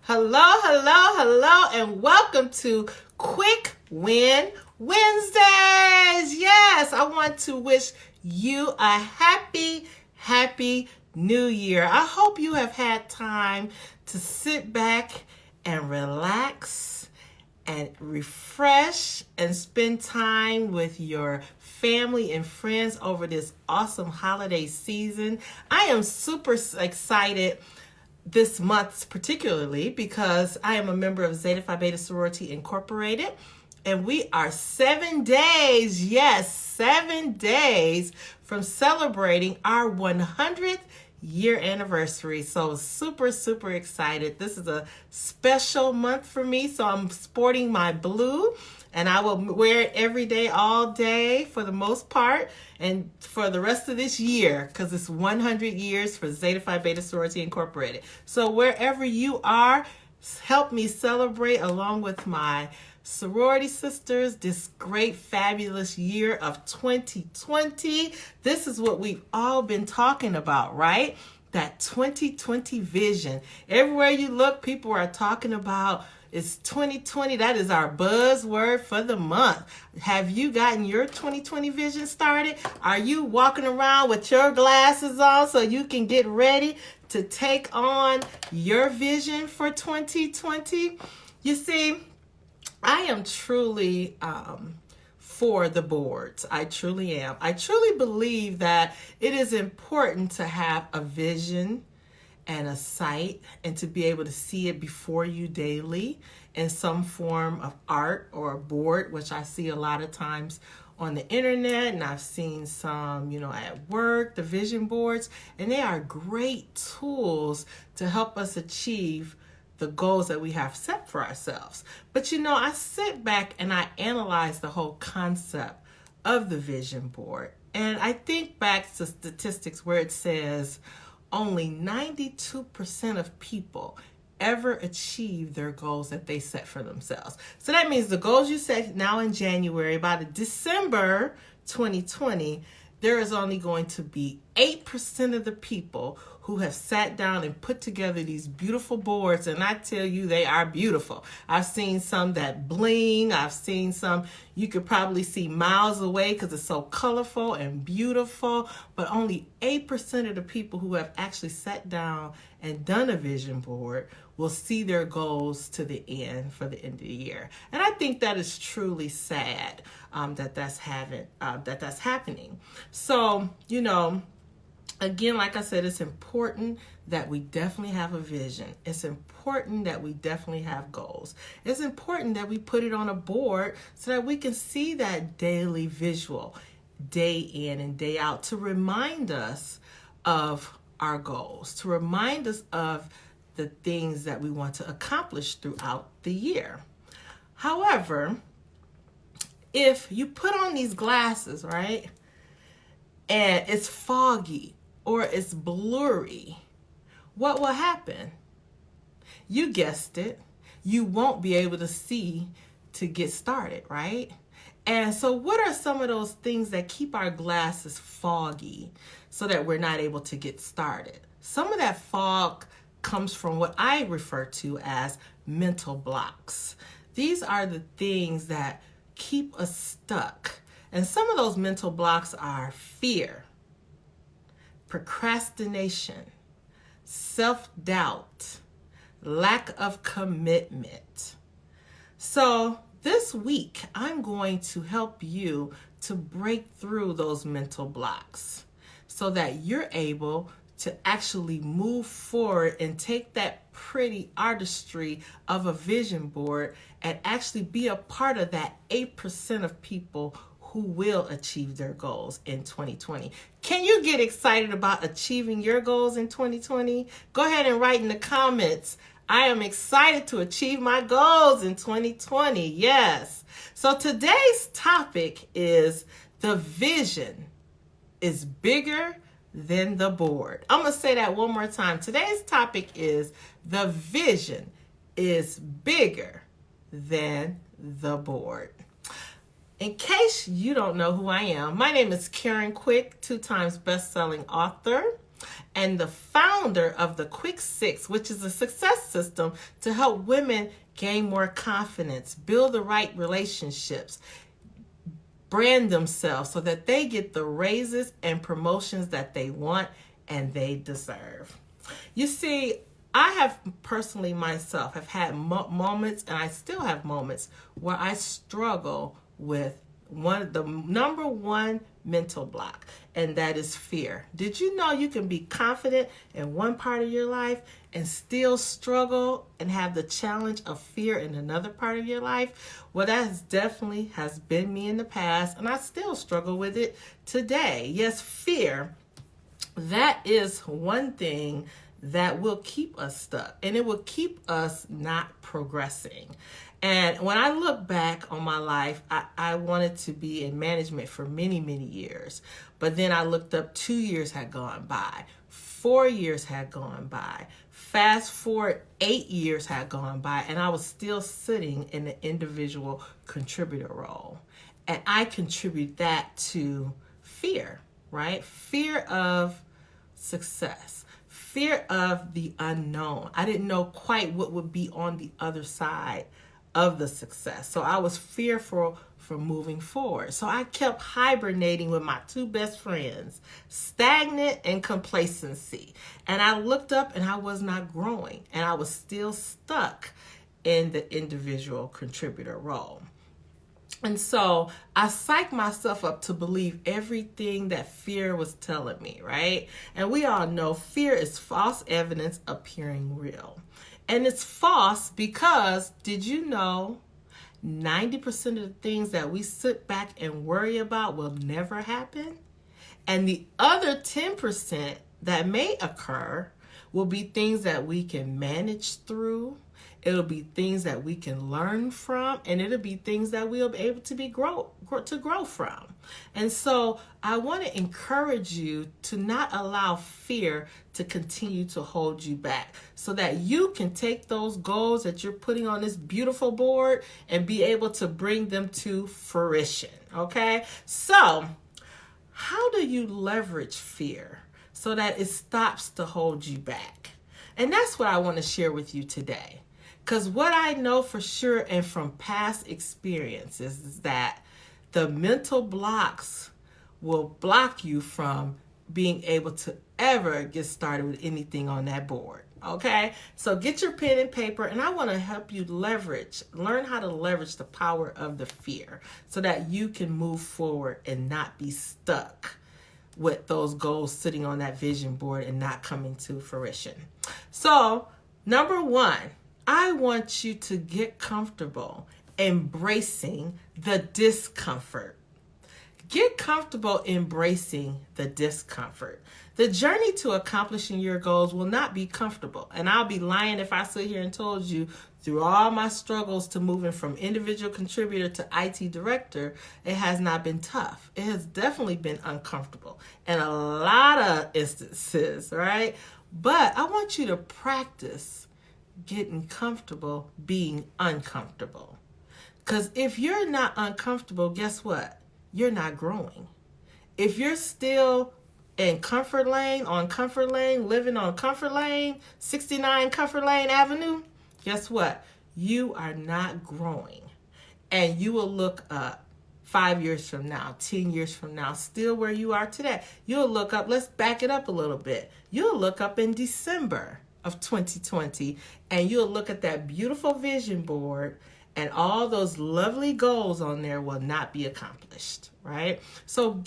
Hello, hello, hello, and welcome to Quick Win Wednesdays. Yes, I want to wish you a happy new year. I hope you have had time to sit back and relax and refresh and spend time with your family and friends over this awesome holiday season. I am super excited this month particularly because I am a member of Zeta Phi Beta Sorority Incorporated, and we are 7 days, yes, 7 days from celebrating our 100th year anniversary. So super excited. This is a special month for me, so I'm sporting my blue, and I will wear it every day, all day for the most part, and for the rest of this year, because it's 100 years for Zeta Phi Beta Sorority Incorporated. So wherever you are, help me celebrate along with my sorority sisters this great, fabulous year of 2020. This is what we've all been talking about, right? That 2020 vision. Everywhere you look, people are talking about it's 2020. That is our buzzword for the month. Have you gotten your 2020 vision started? Are you walking around with your glasses on so you can get ready to take on your vision for 2020? You see, I am truly for the boards. I truly am. I truly believe that it is important to have a vision and a sight and to be able to see it before you daily in some form of art or a board, which I see a lot of times on the internet, and I've seen some, at work, the vision boards, and they are great tools to help us achieve the goals that we have set for ourselves. But I sit back and I analyze the whole concept of the vision board. And I think back to statistics where it says only 92% of people ever achieve their goals that they set for themselves. So that means the goals you set now in January, by December 2020, there is only going to be 8% of the people who have sat down and put together these beautiful boards, and I tell you, they are beautiful. I've seen some that bling. I've seen some you could probably see miles away because it's so colorful and beautiful, but only 8% of the people who have actually sat down and done a vision board will see their goals to the end for the end of the year. And I think that is truly sad that's happening. So, again, like I said, it's important that we definitely have a vision. It's important that we definitely have goals. It's important that we put it on a board so that we can see that daily visual, day in and day out, to remind us of our goals, to remind us of the things that we want to accomplish throughout the year. However, if you put on these glasses, right, and it's foggy or it's blurry, what will happen? You guessed it. You won't be able to see to get started, right? And so what are some of those things that keep our glasses foggy so that we're not able to get started? Some of that fog comes from what I refer to as mental blocks. These are the things that keep us stuck. And some of those mental blocks are fear, procrastination, self-doubt, lack of commitment. So this week, I'm going to help you to break through those mental blocks so that you're able to actually move forward and take that pretty artistry of a vision board and actually be a part of that 8% of people who will achieve their goals in 2020. Can you get excited about achieving your goals in 2020? Go ahead and write in the comments, I am excited to achieve my goals in 2020. Yes. So today's topic is the vision is bigger than the board. I'm going to say that one more time. Today's topic is the vision is bigger than the board. In case you don't know who I am, my name is Karyn Quick, 2 times best-selling author. and the founder of the Quick Six, which is a success system to help women gain more confidence, build the right relationships, brand themselves so that they get the raises and promotions that they want and they deserve. You see, I have personally myself have had moments, and I still have moments where I struggle with the number one mental block, and that is fear. Did you know you can be confident in one part of your life and still struggle and have the challenge of fear in another part of your life? Well, that definitely has been me in the past, and I still struggle with it today. Yes, fear, that is one thing that will keep us stuck, and it will keep us not progressing. And when I look back on my life, I wanted to be in management for many, many years. But then I looked up, 2 years had gone by, 4 years had gone by. Fast forward, 8 years had gone by, and I was still sitting in the individual contributor role. And I contribute that to fear, right? Fear of success, fear of the unknown. I didn't know quite what would be on the other side of the success. So I was fearful for moving forward. So I kept hibernating with my two best friends, stagnant and complacency. And I looked up and I was not growing, and I was still stuck in the individual contributor role. And so I psyched myself up to believe everything that fear was telling me, right? And we all know fear is false evidence appearing real. And it's false because, did you know, 90% of the things that we sit back and worry about will never happen? And the other 10% that may occur will be things that we can manage through. It'll be things that we can learn from, and it'll be things that we'll be able to grow from. And so I want to encourage you to not allow fear to continue to hold you back, so that you can take those goals that you're putting on this beautiful board and be able to bring them to fruition. Okay? So how do you leverage fear so that it stops to hold you back? And that's what I want to share with you today. Because what I know for sure, and from past experiences, is that the mental blocks will block you from being able to ever get started with anything on that board. Okay? So get your pen and paper, and I want to help you learn how to leverage the power of the fear so that you can move forward and not be stuck with those goals sitting on that vision board and not coming to fruition. So, number one, I want you to get comfortable embracing the discomfort. Get comfortable embracing the discomfort. The journey to accomplishing your goals will not be comfortable. And I'll be lying if I sit here and told you through all my struggles to moving from individual contributor to IT director, it has not been tough. It has definitely been uncomfortable in a lot of instances, right? But I want you to practice getting comfortable being uncomfortable. Because if you're not uncomfortable, guess what? You're not growing. If you're still in comfort lane, living on comfort lane, 69 Comfort Lane Avenue, guess what? You are not growing. And you will look up 5 years from now, 10 years from now, still where you are today. You'll look up, let's back it up a little bit. You'll look up in December of 2020, and you'll look at that beautiful vision board, and all those lovely goals on there will not be accomplished, right? So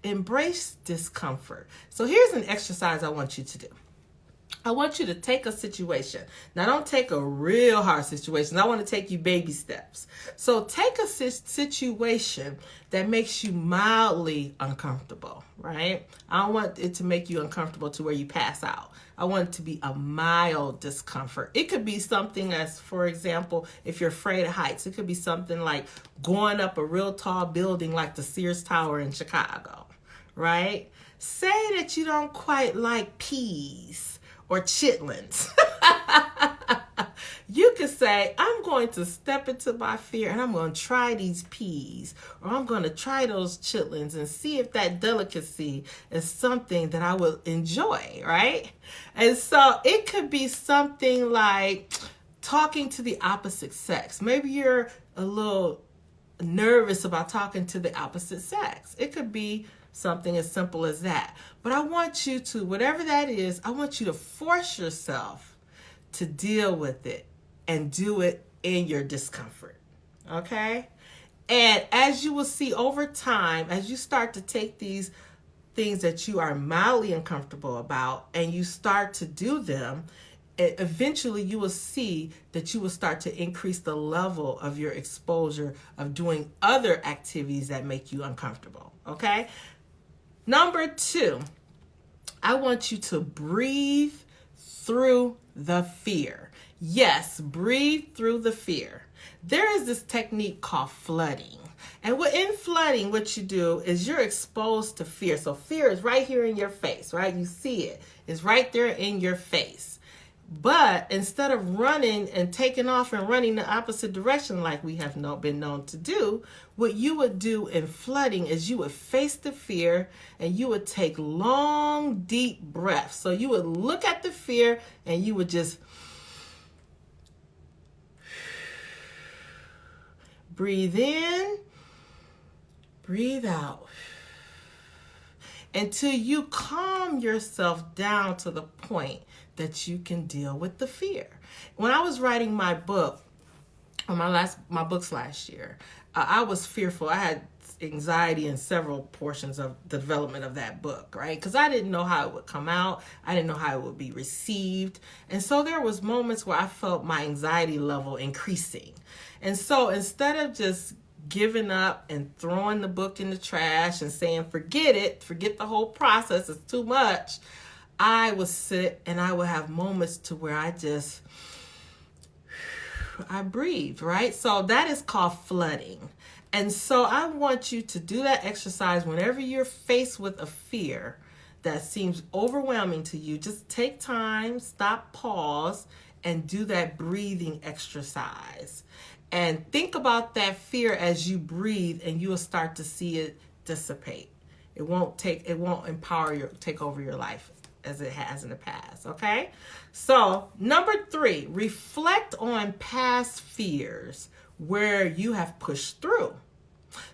embrace discomfort. So here's an exercise I want you to do. I want you to take a situation. Now, don't take a real hard situation. I want to take you baby steps. So take a situation that makes you mildly uncomfortable, right? I don't want it to make you uncomfortable to where you pass out. I want it to be a mild discomfort. It could be something as, for example, if you're afraid of heights, it could be something like going up a real tall building like the Sears Tower in Chicago, right? Say that you don't quite like peas or chitlins. You could say, I'm going to step into my fear and I'm going to try these peas, or I'm going to try those chitlins and see if that delicacy is something that I will enjoy, right? And so it could be something like talking to the opposite sex. Maybe you're a little nervous about talking to the opposite sex. It could be something as simple as that. But I want you to, whatever that is, I want you to force yourself to deal with it and do it in your discomfort. Okay? And as you will see over time, as you start to take these things that you are mildly uncomfortable about and you start to do them, eventually you will see that you will start to increase the level of your exposure of doing other activities that make you uncomfortable. Okay? Number 2, I want you to breathe through the fear. Yes, breathe through the fear. There is this technique called flooding. And in flooding, what you do is you're exposed to fear. So fear is right here in your face, right? You see it. It's right there in your face. But instead of running and taking off and running the opposite direction like we have been known to do, what you would do in flooding is you would face the fear and you would take long, deep breaths. So you would look at the fear and you would just breathe in, breathe out, until you calm yourself down to the point that you can deal with the fear. When I was writing my book, or my books last year, I was fearful. I had anxiety in several portions of the development of that book, right? Because I didn't know how it would come out. I didn't know how it would be received. And so there was moments where I felt my anxiety level increasing. And so instead of just giving up and throwing the book in the trash and saying, forget it, forget the whole process, it's too much, I would sit and I would have moments to where I breathed, right? So that is called flooding. And so I want you to do that exercise whenever you're faced with a fear that seems overwhelming to you. Just take time, stop, pause, and do that breathing exercise. And think about that fear as you breathe, and you will start to see it dissipate. It won't take over your life as it has in the past, okay? So, number 3, reflect on past fears where you have pushed through.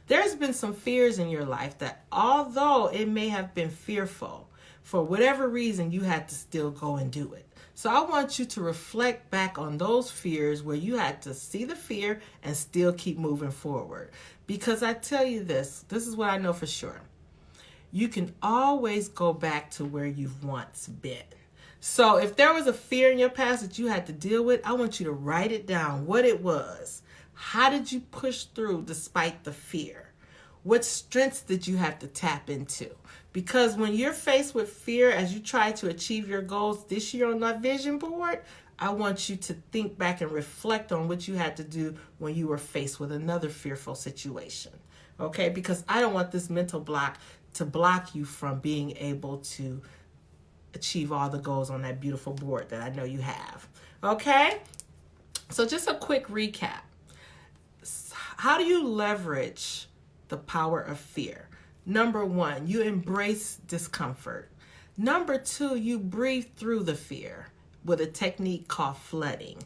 There's been some fears in your life that, although it may have been fearful, for whatever reason, you had to still go and do it. So I want you to reflect back on those fears where you had to see the fear and still keep moving forward. Because I tell you this is what I know for sure. You can always go back to where you've once been. So if there was a fear in your past that you had to deal with, I want you to write it down, what it was. How did you push through despite the fear? What strengths did you have to tap into? Because when you're faced with fear as you try to achieve your goals this year on that vision board, I want you to think back and reflect on what you had to do when you were faced with another fearful situation. Okay? Because I don't want this mental block to block you from being able to achieve all the goals on that beautiful board that I know you have. Okay? So just a quick recap. How do you leverage the power of fear? Number 1, you embrace discomfort. Number 2, you breathe through the fear with a technique called flooding.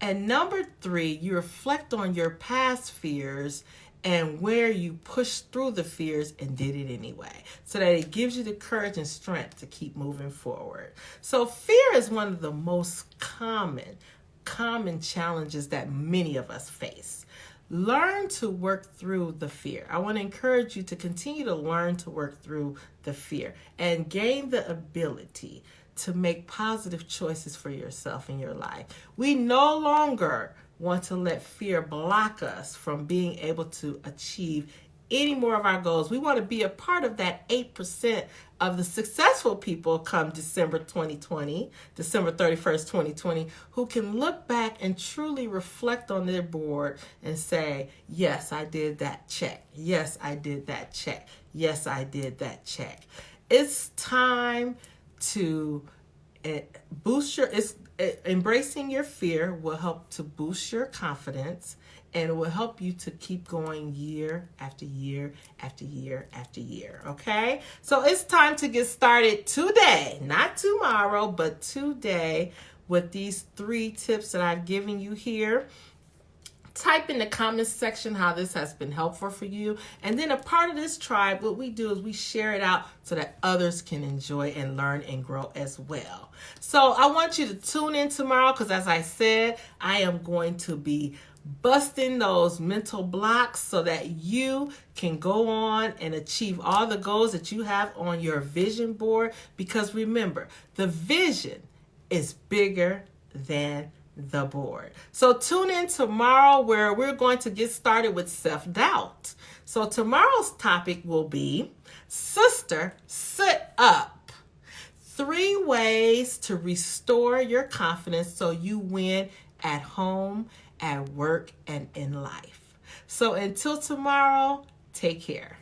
And number 3, you reflect on your past fears and where you pushed through the fears and did it anyway, so that it gives you the courage and strength to keep moving forward. So fear is one of the most common challenges that many of us face. Learn to work through the fear. I want to encourage you to continue to learn to work through the fear and gain the ability to make positive choices for yourself in your life. We no longer want to let fear block us from being able to achieve any more of our goals. We want to be a part of that 8% of the successful people come December 31st, 2020, who can look back and truly reflect on their board and say, yes, I did that, check. Yes, I did that, check. Yes, I did that, check. It's time to embracing your fear will help to boost your confidence, and it will help you to keep going year after year after year after year. Okay? So it's time to get started today, not tomorrow, but today, with these 3 tips that I've given you here. Type in the comments section how this has been helpful for you. And then a part of this tribe, what we do is we share it out so that others can enjoy and learn and grow as well. So I want you to tune in tomorrow because, as I said, I am going to be busting those mental blocks so that you can go on and achieve all the goals that you have on your vision board. Because remember, the vision is bigger than the board. So tune in tomorrow where we're going to get started with self-doubt. So tomorrow's topic will be, Sister, Sit Up. 3 ways to restore your confidence so you win at home, at work, and in life. So until tomorrow, take care.